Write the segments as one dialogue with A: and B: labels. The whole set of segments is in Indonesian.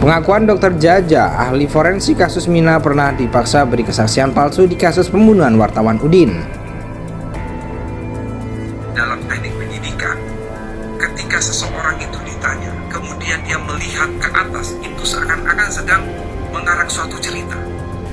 A: Pengakuan Dr. Jaja, ahli forensik kasus Mina, pernah dipaksa beri kesaksian palsu di kasus pembunuhan wartawan Udin.
B: Dalam teknik penyidikan, ketika seseorang itu ditanya, kemudian dia melihat ke atas, itu seakan-akan sedang mengarang suatu cerita.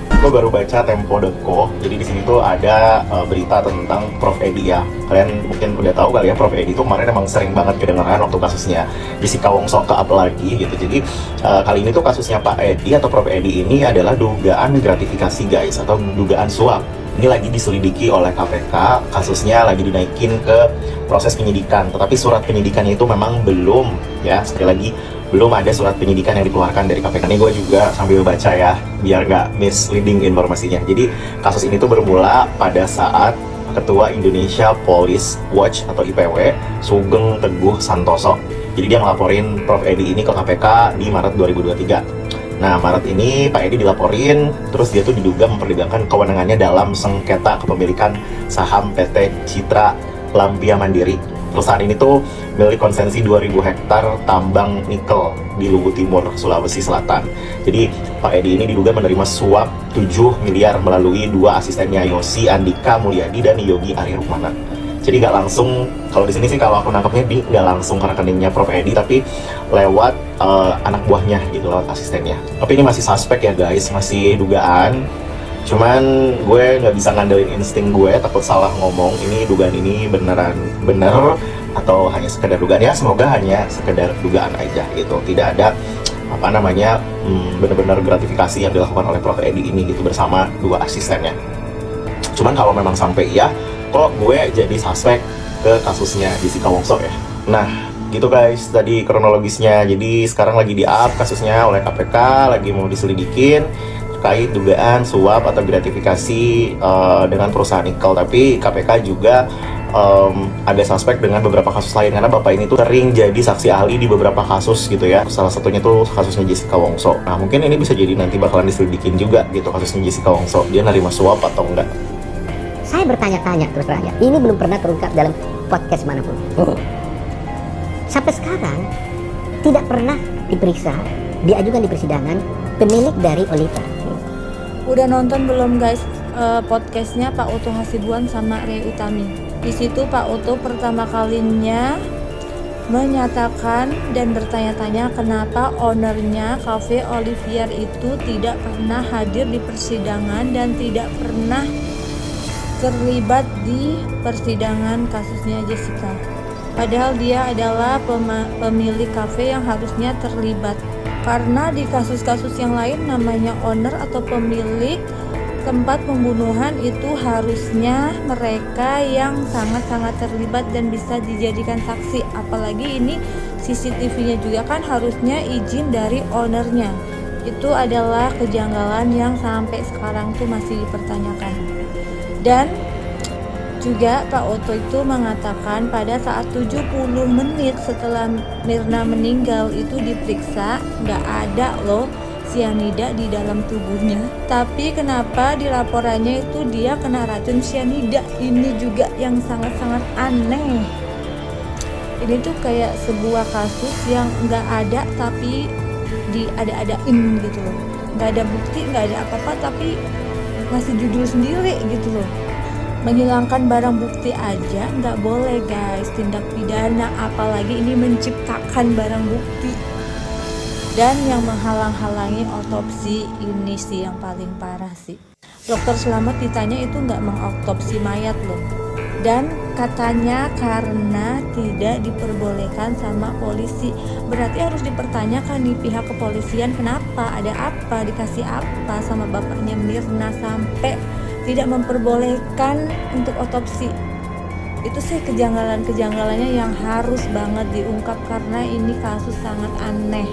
C: Gue baru baca Tempo.co, jadi di sini tuh ada berita tentang Prof Edi ya. Kalian mungkin udah tahu kali ya, Prof Edi tuh kemarin emang sering banget kedengeran waktu kasusnya Jessica Wongso ke apalagi gitu. Jadi kali ini tuh kasusnya Pak Edi atau Prof Edi ini adalah dugaan gratifikasi guys, atau dugaan suap. Ini lagi diselidiki oleh KPK, kasusnya lagi dinaikin ke proses penyidikan. Tetapi surat penyidikannya itu memang belum, ya sekali lagi, belum ada surat penyidikan yang dikeluarkan dari KPK. Ini gue juga sambil baca ya, biar nggak misleading informasinya. Jadi kasus ini tuh bermula pada saat Ketua Indonesia Police Watch atau IPW, Sugeng Teguh Santoso. Jadi dia ngelaporin Prof Edi ini ke KPK di Maret 2023. Nah, Maret ini Pak Edi dilaporin, terus dia tuh diduga memperdagangkan kewenangannya dalam sengketa kepemilikan saham PT Citra Lampia Mandiri. Perusahaan ini tuh milik konsesi 2000 hektar tambang nikel di Luwu Timur, Sulawesi Selatan. Jadi Pak Edi ini diduga menerima suap 7 miliar melalui dua asistennya, Yosi Andika Mulyadi dan Yogi Ari Rukmana. Jadi nggak langsung, kalau di sini sih kalau aku nangkepnya nggak langsung ke rekeningnya Prof Edi, tapi lewat anak buahnya gitu, lewat asistennya. Tapi ini masih suspek ya guys, masih dugaan. Cuman gue nggak bisa ngandelin insting gue, takut salah ngomong. Ini dugaan ini beneran bener atau hanya sekedar dugaan, ya semoga hanya sekedar dugaan aja gitu. Tidak ada apa namanya bener-bener gratifikasi yang dilakukan oleh Prof Edi ini gitu bersama dua asistennya. Cuman kalau memang sampai iya, kok gue jadi suspek ke kasusnya Jessica Wongso ya. Nah gitu guys, tadi kronologisnya. Jadi sekarang lagi di-up kasusnya oleh KPK, lagi mau diselidikin terkait dugaan suap atau gratifikasi dengan perusahaan nikel. Tapi KPK juga ada suspek dengan beberapa kasus lain, karena bapak ini tuh sering jadi saksi ahli di beberapa kasus gitu ya. Salah satunya tuh kasusnya Jessica Wongso. Nah mungkin ini bisa jadi nanti bakalan diselidikin juga gitu kasusnya Jessica Wongso, dia nerima suap atau enggak.
D: Saya bertanya-tanya terus terang ya, ini belum pernah terungkap dalam podcast manapun. Sampai sekarang tidak pernah diperiksa, diajukan di persidangan pemilik dari Oliver.
E: Udah nonton belum guys podcastnya Pak Oto Hasibuan sama Ray Utami? Di situ Pak Oto pertama kalinya menyatakan dan bertanya-tanya kenapa ownernya Cafe Olivier itu tidak pernah hadir di persidangan dan tidak pernah terlibat di persidangan kasusnya Jessica. Padahal dia adalah pemilik kafe yang harusnya terlibat. Karena di kasus-kasus yang lain namanya owner atau pemilik tempat pembunuhan itu harusnya mereka yang sangat-sangat terlibat dan bisa dijadikan saksi. Apalagi ini CCTV-nya juga kan harusnya izin dari ownernya. Itu adalah kejanggalan yang sampai sekarang tuh masih dipertanyakan. Dan juga Pak Oto itu mengatakan pada saat 70 menit setelah Mirna meninggal itu diperiksa, nggak ada loh sianida di dalam tubuhnya. Tapi kenapa di laporannya itu dia kena racun sianida? Ini juga yang sangat-sangat aneh. Ini tuh kayak sebuah kasus yang nggak ada tapi diada-adain gitu loh. Nggak ada bukti, nggak ada apa-apa, tapi ngasih judul sendiri gitu loh. Menghilangkan barang bukti aja nggak boleh guys, tindak pidana, apalagi ini menciptakan barang bukti. Dan yang menghalang-halangi otopsi ini sih yang paling parah sih. Dokter Slamet ditanya itu nggak mengautopsi mayat loh. Dan katanya karena tidak diperbolehkan sama polisi. Berarti harus dipertanyakan nih pihak kepolisian, kenapa, ada apa, dikasih apa sama bapaknya Mirna sampai tidak memperbolehkan untuk otopsi. Itu sih kejanggalan-kejanggalannya yang harus banget diungkap karena ini kasus sangat aneh.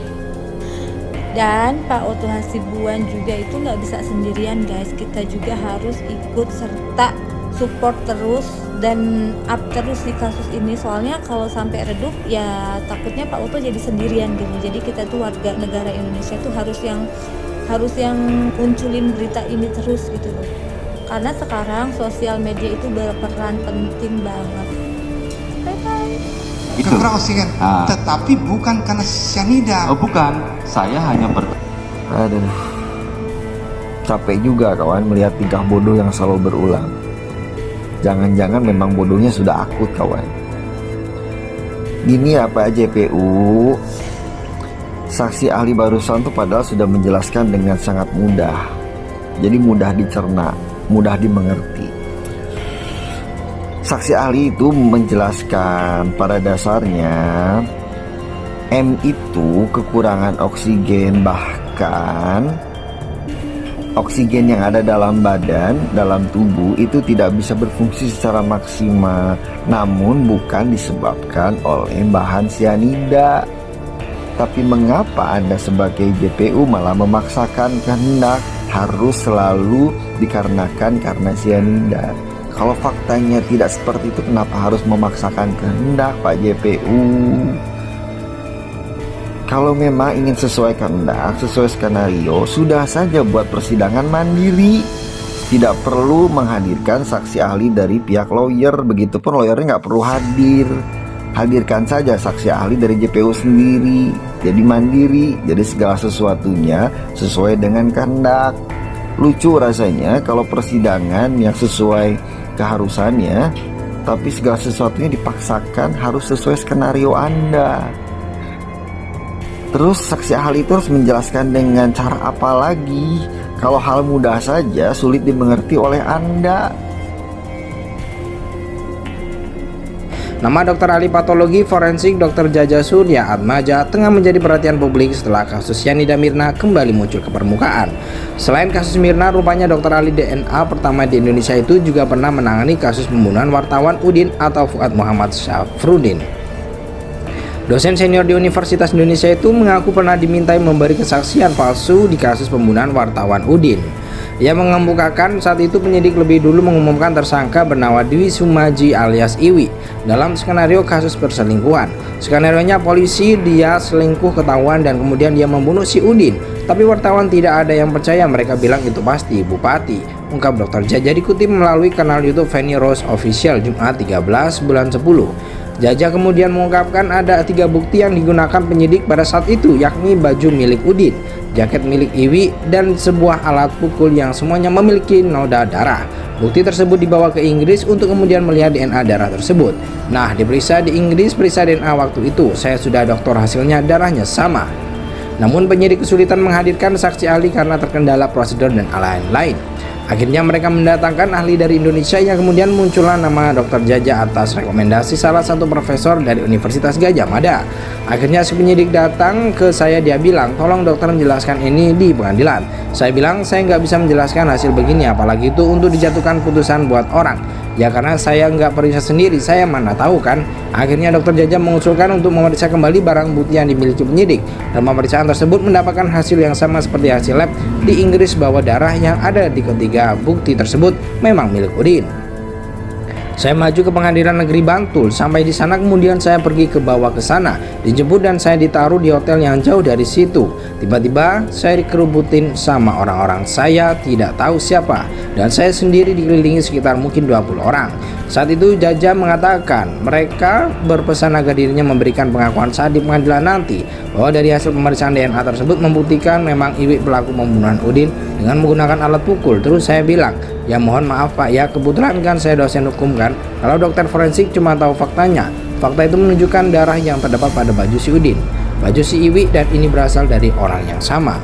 E: Dan Pak Oto Hasibuan juga itu nggak bisa sendirian guys, kita juga harus ikut serta support terus dan up terus di kasus ini. Soalnya kalau sampai redup ya takutnya Pak Oto jadi sendirian gitu. Jadi kita tuh warga negara Indonesia tuh harus yang munculin berita ini terus gitu loh. Karena sekarang sosial media itu berperan penting banget. Bye bye.
F: Itu.
G: Kekurangan oksigen.
F: Ah.
G: Tetapi bukan karena cyanida.
F: Oh bukan, saya hanya
H: Aduh, capek juga kawan melihat tingkah bodoh yang selalu berulang. Jangan-jangan memang bodohnya sudah akut kawan. Gini apa JPU, saksi ahli barusan tuh padahal sudah menjelaskan dengan sangat mudah. Jadi mudah dicerna, mudah dimengerti. Saksi ahli itu menjelaskan pada dasarnya M itu kekurangan oksigen, bahkan oksigen yang ada dalam badan, dalam tubuh itu tidak bisa berfungsi secara maksimal, namun bukan disebabkan oleh bahan cyanida. Tapi mengapa Anda sebagai JPU malah memaksakan kehendak harus selalu dikarenakan karena cyanida? Kalau faktanya tidak seperti itu, kenapa harus memaksakan kehendak Pak JPU? Kalau memang ingin sesuai kehendak, sesuai skenario, sudah saja buat persidangan mandiri. Tidak perlu menghadirkan saksi ahli dari pihak lawyer, begitupun lawyernya nggak perlu hadir. Hadirkan saja saksi ahli dari JPU sendiri, jadi mandiri, jadi segala sesuatunya sesuai dengan kehendak. Lucu rasanya kalau persidangan yang sesuai keharusannya, tapi segala sesuatunya dipaksakan harus sesuai skenario Anda. Terus saksi ahli itu harus menjelaskan dengan cara apa lagi kalau hal mudah saja sulit dimengerti oleh Anda?
A: Nama dokter ahli patologi forensik Dr. Jaja Surya Atmaja tengah menjadi perhatian publik setelah kasus cyanida Mirna kembali muncul ke permukaan. Selain kasus Mirna, rupanya dokter ahli DNA pertama di Indonesia itu juga pernah menangani kasus pembunuhan wartawan Udin atau Fuad Muhammad Syafruddin. Dosen senior di Universitas Indonesia itu mengaku pernah dimintai memberi kesaksian palsu di kasus pembunuhan wartawan Udin. Ia mengemukakan saat itu penyidik lebih dulu mengumumkan tersangka bernama Dwi Sumaji alias Iwi dalam skenario kasus perselingkuhan. Skenarionya polisi dia selingkuh ketahuan dan kemudian dia membunuh si Udin. Tapi wartawan tidak ada yang percaya, mereka bilang itu pasti bupati, ungkap Dr. Jaja dikutip melalui kanal YouTube Fanny Rose Official Jumat 13 bulan 10. Jaja kemudian mengungkapkan ada 3 bukti yang digunakan penyidik pada saat itu, yakni baju milik Udin, jaket milik Iwi, dan sebuah alat pukul yang semuanya memiliki noda darah. Bukti tersebut dibawa ke Inggris untuk kemudian melihat DNA darah tersebut. Nah, diperiksa di Inggris, periksa DNA waktu itu, saya sudah dokter, hasilnya darahnya sama. Namun penyidik kesulitan menghadirkan saksi ahli karena terkendala prosedur dan lain-lain. Akhirnya mereka mendatangkan ahli dari Indonesia yang kemudian muncullah nama Dr. Jaja atas rekomendasi salah satu profesor dari Universitas Gadjah Mada. Akhirnya si penyidik datang ke saya, dia bilang tolong dokter menjelaskan ini di pengadilan. Saya bilang saya nggak bisa menjelaskan hasil begini, apalagi itu untuk dijatuhkan putusan buat orang. Ya karena saya nggak periksa sendiri, saya mana tahu kan. Akhirnya dokter Jaja mengusulkan untuk memeriksa kembali barang bukti yang dimiliki penyidik. Dan pemeriksaan tersebut mendapatkan hasil yang sama seperti hasil lab di Inggris bahwa darah yang ada di ketiga bukti tersebut memang milik Udin. Saya maju ke pengadilan negeri Bantul. Sampai di sana kemudian saya pergi ke bawah ke sana, dijemput dan saya ditaruh di hotel yang jauh dari situ. Tiba-tiba saya dikerubutin sama orang-orang saya tidak tahu siapa, dan saya sendiri dikelilingi sekitar mungkin 20 orang. Saat itu Jaja mengatakan mereka berpesan agar dirinya memberikan pengakuan saat di pengadilan nanti, bahwa dari hasil pemeriksaan DNA tersebut membuktikan memang Iwi pelaku pembunuhan Udin dengan menggunakan alat pukul. Terus saya bilang, ya mohon maaf Pak ya, kebetulan kan saya dosen hukum kan, kalau dokter forensik cuma tahu faktanya. Fakta itu menunjukkan darah yang terdapat pada baju si Udin, baju si Iwi, dan ini berasal dari orang yang sama.